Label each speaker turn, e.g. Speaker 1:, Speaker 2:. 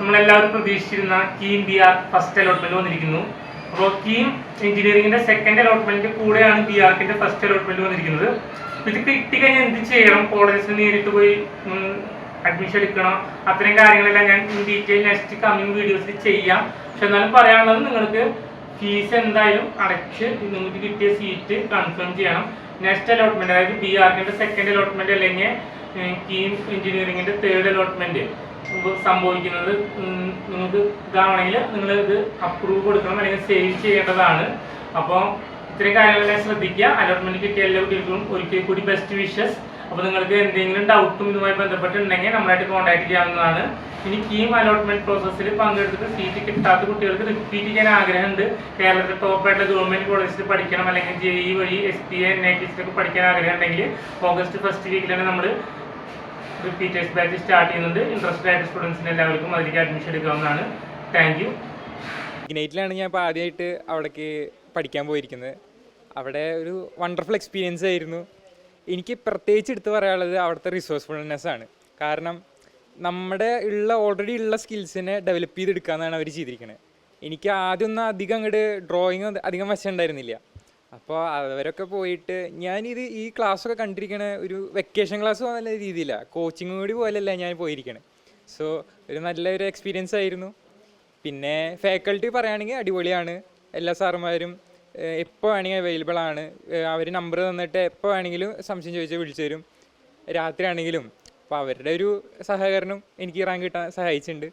Speaker 1: നമ്മളെല്ലാവരും പ്രതീക്ഷിച്ചിരുന്ന KEAM B Arch first allotment വന്നിരിക്കുന്നു. അപ്പോൾ കീം എഞ്ചിനീയറിംഗിന്റെ സെക്കൻഡ് അലോട്ട്മെന്റ് കൂടെയാണ് ബി ആർക്കിന്റെ ഫസ്റ്റ് അലോട്ട്മെന്റ് വന്നിരിക്കുന്നത്. ഇത് കിട്ടിക്കഴിഞ്ഞാൽ എന്ത് ചെയ്യണം, കോളേജിൽ നേരിട്ട് പോയി അഡ്മിഷൻ എടുക്കണം, അത്രയും കാര്യങ്ങളെല്ലാം ഞാൻ ഡീറ്റെയിൽ നെക്സ്റ്റ് കമ്മിങ് വീഡിയോസിൽ ചെയ്യാം. പക്ഷെ എന്നാലും പറയാനുള്ളത്, നിങ്ങൾക്ക് ഫീസ് എന്തായാലും അടച്ച് നിങ്ങൾക്ക് കിട്ടിയ സീറ്റ് കൺഫേം ചെയ്യണം. നെക്സ്റ്റ് അലോട്ട്മെന്റ്, അതായത് ബി ആർക്കിന്റെ സെക്കൻഡ് അലോട്ട്മെന്റ് അല്ലെങ്കിൽ കീം എഞ്ചിനീയറിംഗിന്റെ തേർഡ് അലോട്ട്മെന്റ് സംഭവിക്കുന്നത് നിങ്ങൾക്ക് ഇതാവണമെങ്കിൽ നിങ്ങൾ ഇത് അപ്രൂവ് കൊടുക്കണം, അല്ലെങ്കിൽ സേവ് ചെയ്യേണ്ടതാണ്. അപ്പോൾ ഇത്രയും കാര്യങ്ങളെല്ലാം ശ്രദ്ധിക്കുക. അലോട്ട്മെന്റ് കിട്ടിയ എല്ലാ കുട്ടികൾക്കും ഒരിക്കൽ കൂടി ബെസ്റ്റ് വിഷസ്. അപ്പോൾ നിങ്ങൾക്ക് എന്തെങ്കിലും ഡൗട്ടും ഇതുമായി ബന്ധപ്പെട്ടുണ്ടെങ്കിൽ നമ്മളായിട്ട് കോൺടാക്ട് ചെയ്യാവുന്നതാണ്. ഇനി കീം അലോട്ട്മെന്റ് പ്രോസസ്സിൽ പങ്കെടുത്തിട്ട് സീറ്റ് കിട്ടാത്ത കുട്ടികൾക്ക് റിപ്പീറ്റ് ചെയ്യാൻ ആഗ്രഹമുണ്ട്. കേരളത്തിലെ ടോപ്പായിട്ടുള്ള ഗവൺമെന്റ് കോളേജിൽ പഠിക്കണം, അല്ലെങ്കിൽ JEE വഴി SPA NITസിലൊക്കെ പഠിക്കാൻ ആഗ്രഹം ഉണ്ടെങ്കിൽ ഓഗസ്റ്റ് ഫസ്റ്റ് വീക്കിലാണ് നമ്മൾ റിപ്പീറ്റേഴ്സ് ബാച്ച് സ്റ്റാർട്ട് ചെയ്യുന്നുണ്ട്. ഇൻട്രസ്റ്റഡ് ആയിട്ട് സ്റ്റുഡൻസിന് എല്ലാവർക്കും അതിലേക്ക് അഡ്മിഷൻ എടുക്കാവുന്നതാണ്. Thank you.
Speaker 2: ഇഗ്നൈറ്റിലാണ് ഞാൻ ഇപ്പോൾ ആദ്യമായിട്ട് അവിടേക്ക് പഠിക്കാൻ പോയിരിക്കുന്നത്. അവിടെ ഒരു വണ്ടർഫുൾ എക്സ്പീരിയൻസ് ആയിരുന്നു. എനിക്ക് പ്രത്യേകിച്ച് എടുത്ത് പറയാനുള്ളത് അവിടുത്തെ റിസോഴ്സ്ഫുൾനെസ് ആണ്. കാരണം നമ്മുടെ ഓൾറെഡി ഉള്ള സ്കിൽസിനെ ഡെവലപ്പ് ചെയ്തെടുക്കാമെന്നാണ് അവർ ചെയ്തിരിക്കുന്നത്. എനിക്ക് ആദ്യമൊന്നും അധികം അങ്ങോട്ട് ഡ്രോയിങ് അധികം വശം ഉണ്ടായിരുന്നില്ല. അപ്പോൾ അവരൊക്കെ പോയിട്ട് ഈ ക്ലാസ്സൊക്കെ കണ്ടിരിക്കണ ഒരു വെക്കേഷൻ ക്ലാസ് നല്ല രീതിയിലാണ്, കോച്ചിങ് കൂടി പോലെയല്ല ഞാൻ പോയിരിക്കണേ. സോ ഒരു നല്ലൊരു എക്സ്പീരിയൻസ് ആയിരുന്നു. പിന്നെ ഫാക്കൽറ്റി പറയുകയാണെങ്കിൽ അടിപൊളിയാണ്. എല്ലാ സാറുമാരും എപ്പോൾ വേണമെങ്കിൽ അവൈലബിൾ ആണ്. അവർ നമ്പർ തന്നിട്ട് എപ്പോൾ വേണമെങ്കിലും സംശയം ചോദിച്ചാൽ വിളിച്ചു തരും, രാത്രി ആണെങ്കിലും. അപ്പോൾ അവരുടെ ഒരു സഹകരണം എനിക്ക് റാങ്ക് കിട്ടാൻ സഹായിച്ചിട്ടുണ്ട്.